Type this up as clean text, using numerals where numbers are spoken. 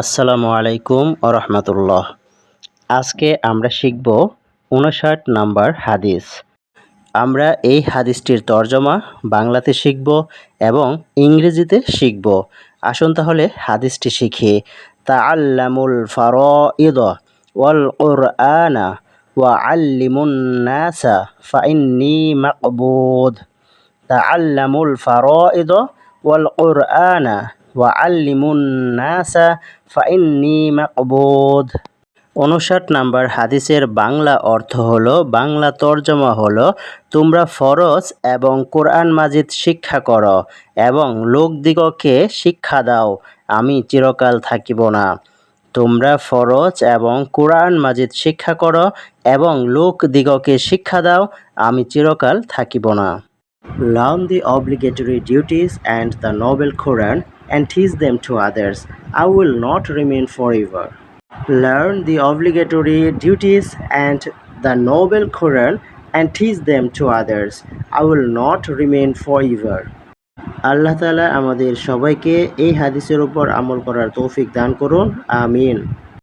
আসসালামু আলাইকুম রহমতুল্লাহ। আজকে আমরা শিখব ৫৯ নাম্বার হাদিস। আমরা এই হাদিসটির তর্জমা বাংলাতে শিখব এবং ইংরেজিতে শিখব। আসুন তাহলে হাদিসটি শিখি। তাআল্লামুল ফারাইদ ওয়াল কুরআনা ওয়া আল্লিমুন নাসা ফাইন্নী মাকবুদ। তাআল্লামুল ফারাইদ ওয়াল কুরআনা ওয়া আল্লিমুন নাসা ফাইন্নী মাকবুদ। ৫৯ নাম্বার হাদিসের বাংলা অর্থ হলো, বাংলা তর্জমা হলো, তোমরা ফরজ এবং কোরআন মাজিদ শিক্ষা করো এবং লোকদিগকে শিক্ষা দাও, আমি চিরকাল থাকিব না। তোমরা ফরজ এবং কোরআন মাজিদ শিক্ষা করো এবং লোকদিগকে শিক্ষা দাও, আমি চিরকাল থাকিব না। Learn the obligatory duties and the noble Quran and teach them to others. I will not remain forever. Learn the obligatory duties and the noble Quran and teach them to others. I will not remain forever. আল্লাহ তাআলা আমাদের সবাইকে এই হাদিসের উপর আমল করার তৌফিক দান করুন। আমিন।